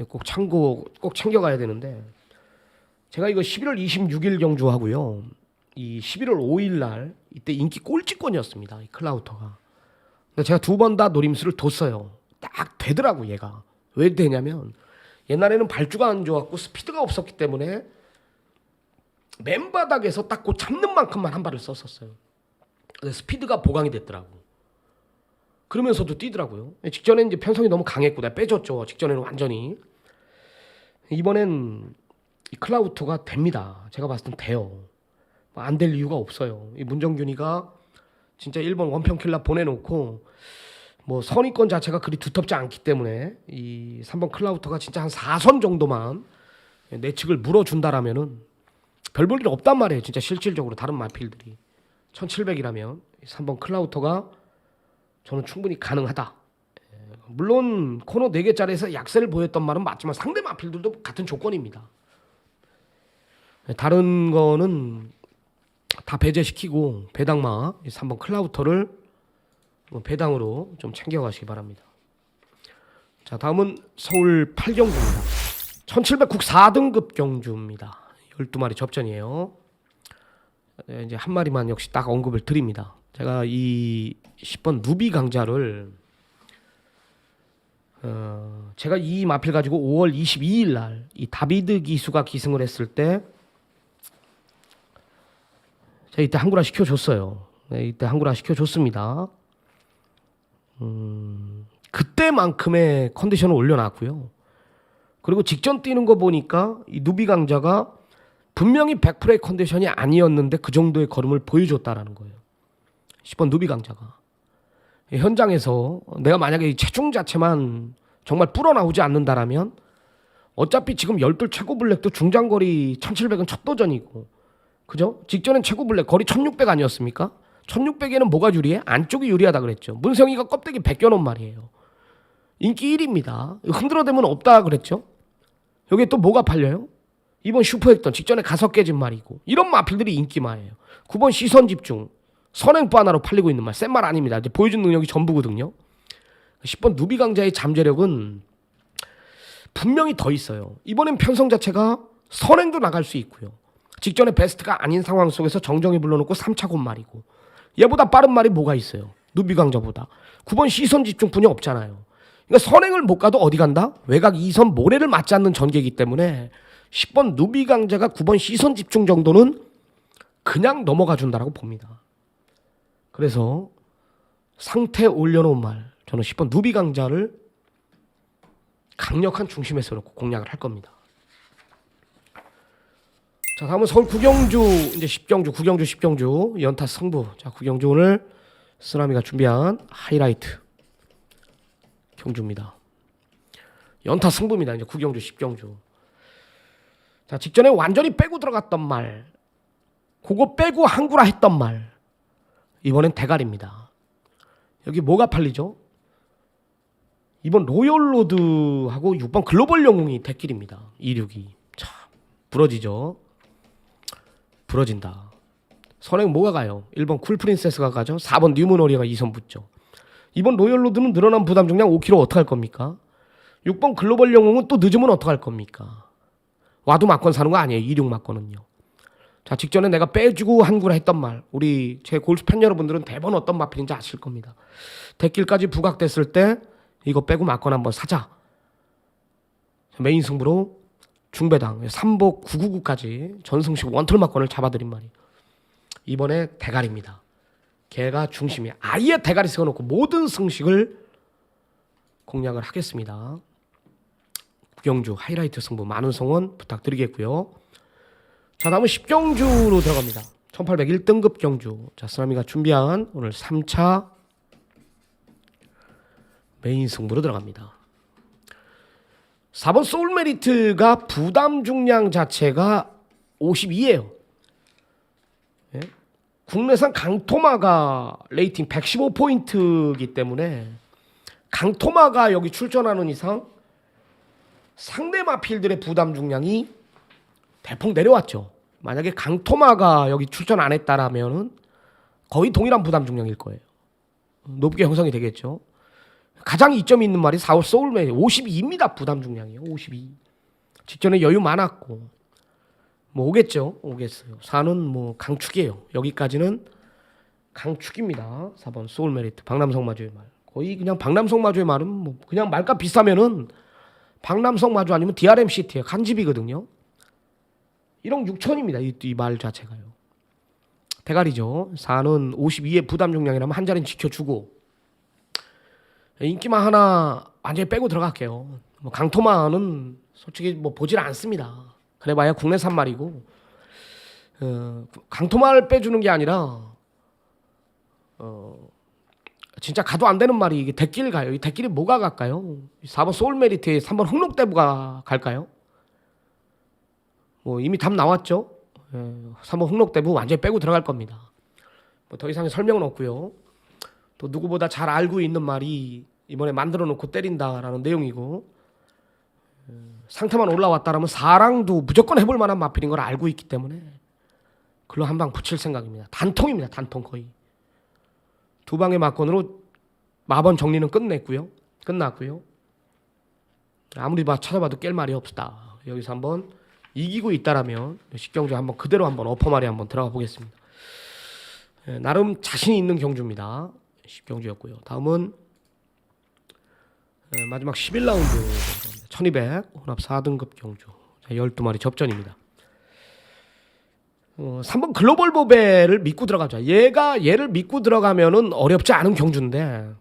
꼭 참고 꼭 챙겨가야 되는데 제가 이거 11월 26일 경주하고요. 이 11월 5일 날 이때 인기 꼴찌권이었습니다. 이 클라우터가. 근데 제가 두 번 다 노림수를 뒀어요. 딱 되더라고 얘가. 왜 되냐면 옛날에는 발주가 안 좋았고 스피드가 없었기 때문에 맨바닥에서 딱 그 잡는 만큼만 한 발을 썼었어요. 근데 스피드가 보강이 됐더라고. 그러면서도 뛰더라고요. 직전에 이제 편성이 너무 강했고 내가 빼줬죠. 직전에는 완전히. 이번엔 이 클라우터가 됩니다. 제가 봤을 땐 돼요. 안 될 이유가 없어요. 이 문정균이가 진짜 1번 원평킬라 보내놓고 뭐 선의권 자체가 그리 두텁지 않기 때문에 이 3번 클라우터가 진짜 한 4선 정도만 내측을 물어준다라면은 별 볼 일 없단 말이에요. 진짜 실질적으로 다른 마필들이 1700이라면 3번 클라우터가 저는 충분히 가능하다. 물론 코너 4개짜리에서 약세를 보였던 말은 맞지만 상대 마필들도 같은 조건입니다. 다른 거는 다 배제시키고 배당마 3번 클라우터를 배당으로 좀 챙겨가시기 바랍니다. 자, 다음은 서울 8경주입니다. 1700국 4등급 경주입니다. 12마리 접전이에요. 이제 한 마리만 역시 딱 언급을 드립니다. 제가 이 10번 누비 강자를 제가 이 마필 가지고 5월 22일 날 이 다비드 기수가 기승을 했을 때 제가 이때 한구라 시켜줬어요. 네, 이때 한구라 시켜줬습니다. 그때만큼의 컨디션을 올려놨고요. 그리고 직전 뛰는 거 보니까 이 누비 강자가 분명히 100%의 컨디션이 아니었는데 그 정도의 걸음을 보여줬다라는 거예요. 10번 누비 강자가. 현장에서 내가 만약에 이 체중 자체만 정말 불어나오지 않는다라면 어차피 지금 12 최고 블랙도 중장거리 1700은 첫 도전이고 그죠? 직전엔 최고 블랙 거리 1600 아니었습니까? 1600에는 뭐가 유리해? 안쪽이 유리하다 그랬죠. 문성이가 껍데기 벗겨놓은 말이에요. 인기 1위입니다. 흔들어대면 없다 그랬죠. 여기에 또 뭐가 팔려요? 이번 슈퍼액던 직전에 가서 깨진 말이고 이런 마필들이 인기마예요. 9번 시선 집중 선행부 하나로 팔리고 있는 말 센 말 아닙니다. 이제 보여준 능력이 전부거든요. 10번 누비 강자의 잠재력은 분명히 더 있어요. 이번엔 편성 자체가 선행도 나갈 수 있고요. 직전에 베스트가 아닌 상황 속에서 정정이 불러놓고 3차곤 말이고 얘보다 빠른 말이 뭐가 있어요. 누비 강자보다. 9번 시선 집중뿐이 없잖아요. 그러니까 선행을 못 가도 어디 간다? 외곽 2선 모래를 맞지 않는 전개이기 때문에 10번 누비 강자가 9번 시선 집중 정도는 그냥 넘어가 준다라고 봅니다. 그래서 상태 올려놓은 말 저는 10번 누비 강자를 강력한 중심에 세워놓고 공략을 할 겁니다. 자, 다음은 서울 구경주 이제 10경주, 구경주 10경주 연타 승부. 자, 구경주 오늘 쓰나미가 준비한 하이라이트 경주입니다. 연타 승부입니다. 이제 구경주 10경주. 자, 직전에 완전히 빼고 들어갔던 말, 그거 빼고 한구라 했던 말, 이번엔 대가리입니다. 여기 뭐가 팔리죠? 이번 로열로드하고 6번 글로벌 영웅이 대길입니다. 262. 참 부러지죠. 부러진다. 선행 뭐가 가요? 1번 쿨프린세스가 가죠. 4번 뉴문오리가 2선 붙죠. 이번 로열로드는 늘어난 부담 중량 5kg 어떻게 할 겁니까? 6번 글로벌 영웅은 또 늦으면 어떡할 겁니까? 와도 맞건 사는 거 아니에요. 26 맞건은요. 자, 직전에 내가 빼주고 한구라 했던 말, 우리 제 골프 팬 여러분들은 대번 어떤 마필인지 아실 겁니다. 대길까지 부각됐을 때 이거 빼고 맞건 한번 사자. 메인 승부로 중배당 3복 999까지 전승식 원툴 맞건을 잡아드린 말이에요. 이번에 대가리입니다. 걔가 중심이야. 아예 대가리 세워놓고 모든 승식을 공략을 하겠습니다. 국영주 하이라이트 승부 많은 성원 부탁드리겠고요. 자, 다음은 10경주로 들어갑니다. 1801등급 경주. 자, 쓰나미가 준비한 오늘 3차 메인 승부로 들어갑니다. 4번 소울메리트가 부담 중량 자체가 52예요. 예? 국내산 강토마가 레이팅 115포인트이기 때문에 강토마가 여기 출전하는 이상 상대 마필들의 부담 중량이 대폭 내려왔죠. 만약에 강토마가 여기 출전 안 했다라면은 거의 동일한 부담 중량일 거예요. 높게 형성이 되겠죠. 가장 이점이 있는 말이 4월 소울메리트 52입니다. 부담 중량이요. 52. 직전에 여유 많았고 뭐 오겠죠. 오겠어요. 4는 뭐 강축이에요. 여기까지는 강축입니다. 4번 소울메리트 박남성 마주의 말. 거의 그냥 박남성 마주의 말은 뭐 그냥 말값 비싸면은 박남성 마주 아니면 DRM 시티에 간집이거든요. 1억 6천입니다. 이 말 자체가요. 대가리죠. 4는 52의 부담 중량이라면 한 자리는 지켜주고 인기만 하나 완전히 빼고 들어갈게요. 뭐 강토마는 솔직히 뭐 보질 않습니다. 그래봐야 국내산 말이고 강토마를 빼주는 게 아니라 진짜 가도 안 되는 말이 이게 대길 가요. 이 대길이 뭐가 갈까요? 4번 소울메리트에 3번 흑록대부가 갈까요? 뭐 이미 답 나왔죠. 3번 흑록대부 완전히 빼고 들어갈 겁니다. 뭐 더 이상의 설명은 없고요. 또 누구보다 잘 알고 있는 말이 이번에 만들어 놓고 때린다라는 내용이고 상태만 올라왔다라면 4랑도 무조건 해볼 만한 마필인 걸 알고 있기 때문에 글로 한 방 붙일 생각입니다. 단통입니다. 단통 거의. 두 방의 막건으로 마번 정리는 끝났고요. 아무리 찾아봐도 깰 말이 없다. 여기서 한번 이기고 있다라면 식경주 한번 그대로 한번 어퍼말에 한번 들어가 보겠습니다. 나름 자신 있는 경주입니다. 10경주였고요. 다음은 마지막 11라운드 1200 혼합 4등급 경주 12마리 접전입니다. 3번 글로벌 보배를 믿고 들어가죠. 얘를 믿고 들어가면은 어렵지 않은 경주인데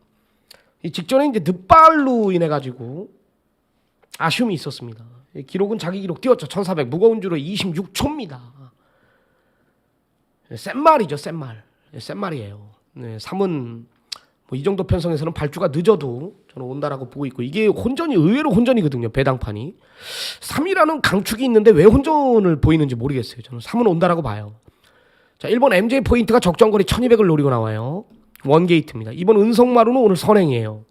이 직전에 이제 늦발로 인해 가지고 아쉬움이 있었습니다. 기록은 자기 기록 띄웠죠. 1400 무거운 주로 26초입니다. 센 말이죠. 센 말이에요. 3은 뭐 이 정도 편성에서는 발주가 늦어도 저는 온다라고 보고 있고 이게 혼전이 의외로 혼전이거든요. 배당판이 3이라는 강축이 있는데 왜 혼전을 보이는지 모르겠어요. 저는 3은 온다라고 봐요. 자, 1번 MJ 포인트가 적정거리 1200을 노리고 나와요. 원게이트입니다. 2번 은성마루는 오늘 선행이에요.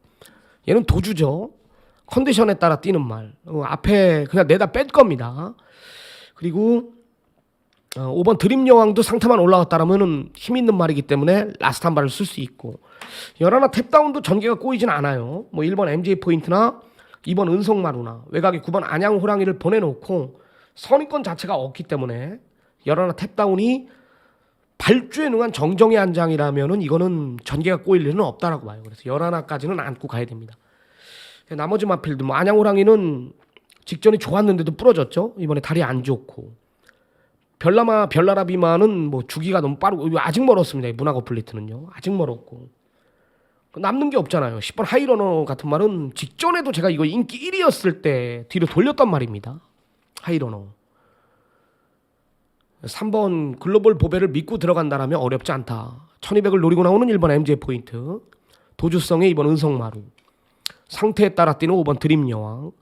얘는 도주죠. 컨디션에 따라 뛰는 말. 앞에 그냥 내다 뺄 겁니다. 그리고 5번 드림 여왕도 상태만 올라왔다라면 힘 있는 말이기 때문에 라스트 한 발을 쓸 수 있고 11 탭다운도 전개가 꼬이진 않아요. 뭐 1번 MJ 포인트나 2번 은성마루나 외곽에 9번 안양 호랑이를 보내놓고 선입권 자체가 없기 때문에 11 탭다운이 발주에 능한 정정의 한 장이라면은 이거는 전개가 꼬일 일은 없다라고 봐요. 그래서 11까지는 안고 가야 됩니다. 나머지 마필들 뭐 안양 호랑이는 직전이 좋았는데도 부러졌죠. 이번에 다리 안 좋고 별나라 비만은 뭐 주기가 너무 빠르고 아직 멀었습니다. 문화고 플리트는요. 아직 멀었고 남는 게 없잖아요. 10번 하이러너 같은 말은 직전에도 제가 이거 인기 1위였을 때 뒤로 돌렸단 말입니다. 하이러너 3번 글로벌 보배를 믿고 들어간다라면 어렵지 않다. 1200을 노리고 나오는 1번 MJ 포인트 도주성의 2번 은성마루 상태에 따라 뛰는 5번 드림 여왕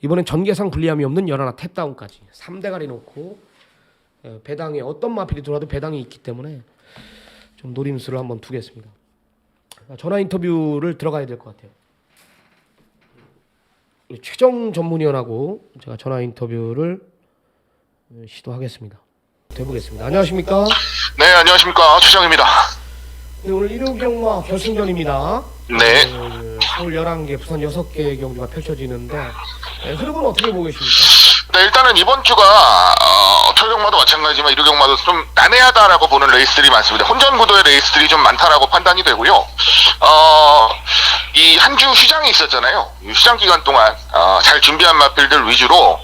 이번엔 전개상 불리함이 없는 11 탭다운까지 3대가리 놓고 배당에 어떤 마필이 들어와도 배당이 있기 때문에 좀 노림수를 한번 두겠습니다. 전화 인터뷰를 들어가야 될 것 같아요. 최정 전문위원하고 제가 전화 인터뷰를 시도하겠습니다. 해보겠습니다. 안녕하십니까? 네, 안녕하십니까. 최정입니다. 네, 오늘 1호 경마 결승전입니다. 네. 서울 11개, 부산 6개 경주가 펼쳐지는데 흐름은 어떻게 보고 계십니까? 네, 일단은 이번 주가 토요경마도 마찬가지지만 일요경마도 좀 난해하다라고 보는 레이스들이 많습니다. 혼전 구도의 레이스들이 좀 많다라고 판단이 되고요. 이 한 주 휴장이 있었잖아요. 이 휴장 기간 동안 잘 준비한 마필들 위주로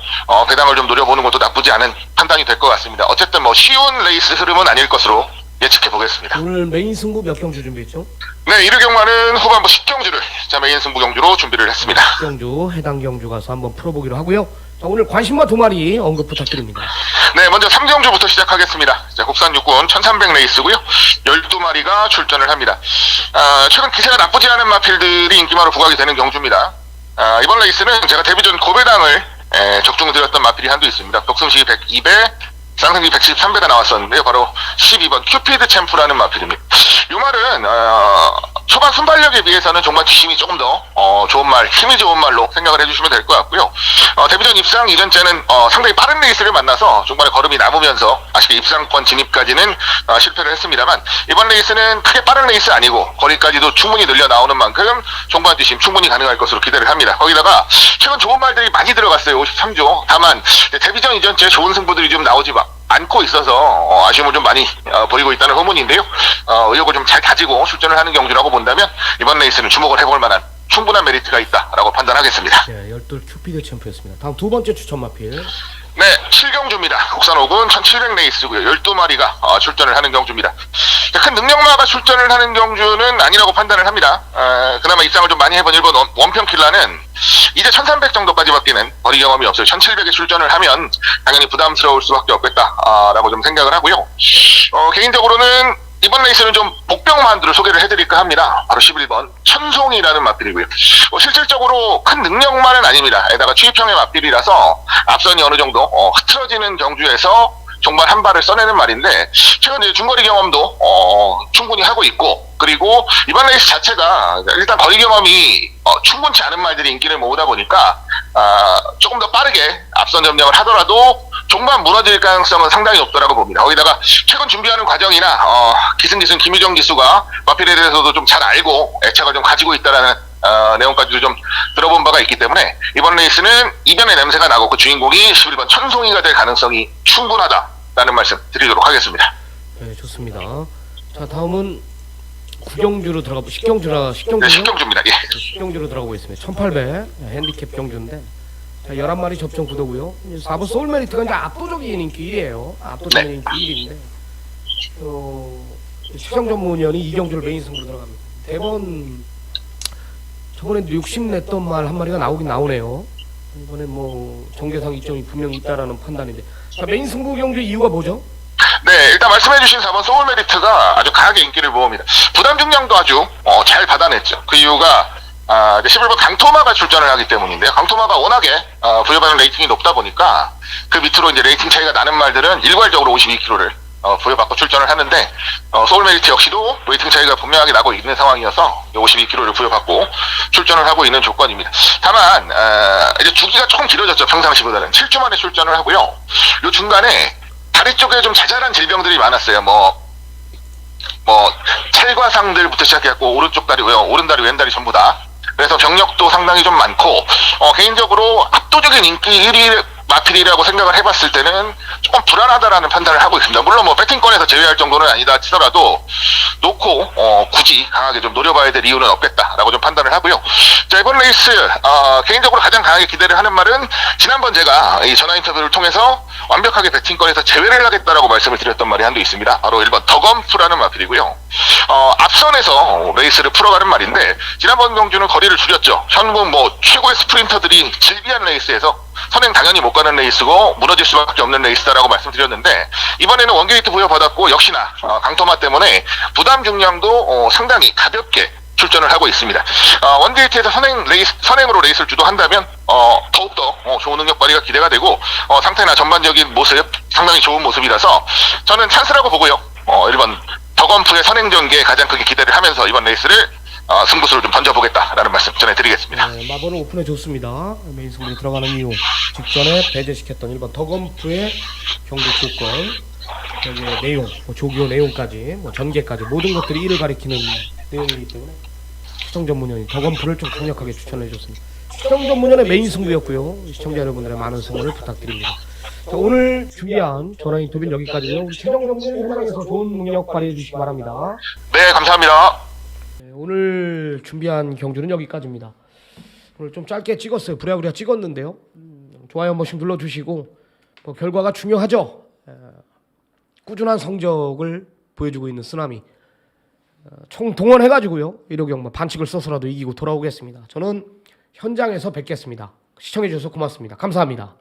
배당을 좀 노려보는 것도 나쁘지 않은 판단이 될 것 같습니다. 어쨌든 뭐 쉬운 레이스 흐름은 아닐 것으로 예측해 보겠습니다. 오늘 메인 승부 몇 경주 준비했죠? 네, 일요경마는 후반부 10경주를 메인 승부 경주로 준비를 했습니다. 경주 해당 경주 가서 한번 풀어보기로 하고요. 자, 오늘 관심마 두 마리 언급 부탁드립니다. 네, 먼저 3경주부터 시작하겠습니다. 자, 국산 육군 1300 레이스고요. 12마리가 출전을 합니다. 최근 기세가 나쁘지 않은 마필들이 인기마로 부각이 되는 경주입니다. 이번 레이스는 제가 데뷔전 고배당을 적중드렸던 마필이 한두 있습니다. 독승시 102배, 쌍승기 113배가 나왔었는데요. 바로 12번 큐피드 챔프라는 마필입니다. 이 말은 초반 순발력에 비해서는 정말 뒷힘이 조금 더 좋은 말, 힘이 좋은 말로 생각을 해주시면 될 것 같고요. 데뷔전 입상 이전째는 상당히 빠른 레이스를 만나서 중반에 걸음이 남으면서 아쉽게 입상권 진입까지는 실패를 했습니다만, 이번 레이스는 크게 빠른 레이스 아니고 거리까지도 충분히 늘려 나오는 만큼 종반 뒷힘 충분히 가능할 것으로 기대를 합니다. 거기다가 최근 좋은 말들이 많이 들어갔어요. 53조. 다만 데뷔전 이전째 좋은 승부들이 좀 나오지 않고 있어서 아쉬움을 좀 많이 보이고 있다는 후문인데요. 의욕을 좀 잘 다지고 출전을 하는 경주라고 본다면 이번 레이스는 주목을 해볼 만한 충분한 메리트가 있다라고 판단하겠습니다. 네, 12 큐피드 챔프였습니다. 다음 두 번째 추천 마필. 네, 7경주입니다. 국산 5군 1700 레이스고요. 12마리가 출전을 하는 경주입니다. 큰 능력마가 출전을 하는 경주는 아니라고 판단을 합니다. 그나마 입상을 좀 많이 해본 일본 원평킬라는 이제 1300 정도까지밖에는 거리 경험이 없어요. 1700에 출전을 하면 당연히 부담스러울 수밖에 없겠다라고 좀 생각을 하고요. 개인적으로는 이번 레이스는 좀 복병만두를 소개를 해드릴까 합니다. 바로 11번 천송이라는 마필이고요. 실질적으로 큰 능력만은 아닙니다. 게다가 추입형의 마필이라서 앞선이 어느 정도 흐트러지는 경주에서 정말 한 발을 써내는 말인데, 최근 이제 중거리 경험도 충분히 하고 있고, 그리고 이번 레이스 자체가 일단 거리 경험이 충분치 않은 말들이 인기를 모으다 보니까 조금 더 빠르게 앞선 점령을 하더라도 종반 무너질 가능성은 상당히 높다라고 봅니다. 거기다가 최근 준비하는 과정이나 기승기승 김유정 기수가 마필에 대해서도 좀 잘 알고 애착을 좀 가지고 있다라는 내용까지도 좀 들어본 바가 있기 때문에 이번 레이스는 이변의 냄새가 나고 그 주인공이 11번 천송이가 될 가능성이 충분하다라는 말씀 드리도록 하겠습니다. 네, 좋습니다. 자, 다음은 구경주로 들어가, 식경주라, 네, 식경주입니다. 예. 식경주로 들어가고 있습니다. 1800 핸디캡 경주인데, 자, 11마리 접종 구도고요. 4번 소울메리트가 이제 압도적인 인기 1위에요. 압도적인 인기 1위인데, 시청 전문위원이 이경주를 메인 승부로 들어갑니다. 대번 저번에 60 냈던 말 한 마리가 나오긴 나오네요. 이번에 뭐 정계상 이점이 분명히 있다라는 판단인데, 자, 메인 승부 경주 이유가 뭐죠? 네, 일단 말씀해주신 4번 소울메리트가 아주 강하게 인기를 모읍니다. 부담 중량도 아주 잘 받아냈죠. 그 이유가 이제 11번 강토마가 출전을 하기 때문인데요. 강토마가 워낙에 부여받는 레이팅이 높다 보니까 그 밑으로 이제 레이팅 차이가 나는 말들은 일괄적으로 52kg를 부여받고 출전을 하는데, 소울메리트 역시도 레이팅 차이가 분명하게 나고 있는 상황이어서 52kg를 부여받고 출전을 하고 있는 조건입니다. 다만 이제 주기가 조금 길어졌죠. 평상시보다는 7주 만에 출전을 하고요. 요 중간에 다리 쪽에 좀 자잘한 질병들이 많았어요. 찰과상들부터 시작해갖고 오른쪽 다리, 오른다리, 왼다리 전부 다. 그래서 병력도 상당히 좀 많고, 개인적으로 압도적인 인기 1위 마필이라고 생각을 해봤을 때는 조금 불안하다라는 판단을 하고 있습니다. 물론 뭐 배팅권에서 제외할 정도는 아니다 치더라도 놓고 굳이 강하게 좀 노려봐야 될 이유는 없겠다라고 좀 판단을 하고요. 자, 이번 레이스 개인적으로 가장 강하게 기대를 하는 말은, 지난번 제가 이 전화 인터뷰를 통해서 완벽하게 배팅권에서 제외를 하겠다라고 말씀을 드렸던 말이 한두 있습니다. 바로 1번 더건프라는 마필이고요. 앞선에서 레이스를 풀어가는 말인데, 지난번 경주는 거리를 줄였죠. 현무 최고의 스프린터들이 질비한 레이스에서 선행 당연히 못 가는 레이스고 무너질 수밖에 없는 레이스다라고 말씀드렸는데, 이번에는 원게이트 부여받았고 역시나 강토마 때문에 부담 중량도 상당히 가볍게 출전을 하고 있습니다. 원게이트에서 선행으로 레이스를 주도한다면 더욱더 좋은 능력 발휘가 기대가 되고, 상태나 전반적인 모습 상당히 좋은 모습이라서 저는 찬스라고 보고요. 1번 더건프의 선행 전개에 가장 크게 기대를 하면서 이번 레이스를 승부수를 좀 던져보겠다라는 말씀 전해드리겠습니다. 네, 마번을 오픈해 줬습니다. 메인 승부에 들어가는 이유, 직전에 배제시켰던 1번 더건프의 경기 조건, 여기에 내용, 조교 내용까지, 전개까지 모든 것들이 이를 가리키는 내용이기 때문에, 시청 전문위원이 덕원프를 좀 강력하게 추천해 줬습니다. 시청 전문위원의 메인 승부였고요. 시청자 여러분들의 많은 승원을 부탁드립니다. 자, 오늘 준비한 전화 인터뷰는 여기까지요. 우리 최정 전문위원 현장에서 좋은 능력 발휘해 주시기 바랍니다. 네, 감사합니다. 네, 오늘 준비한 경주는 여기까지입니다. 오늘 좀 짧게 찍었어요. 부랴부랴 찍었는데요. 좋아요 한 번씩 눌러주시고 뭐 결과가 중요하죠. 꾸준한 성적을 보여주고 있는 쓰나미 총 동원해가지고요 1호 경마 반칙을 써서라도 이기고 돌아오겠습니다. 저는 현장에서 뵙겠습니다. 시청해주셔서 고맙습니다. 감사합니다.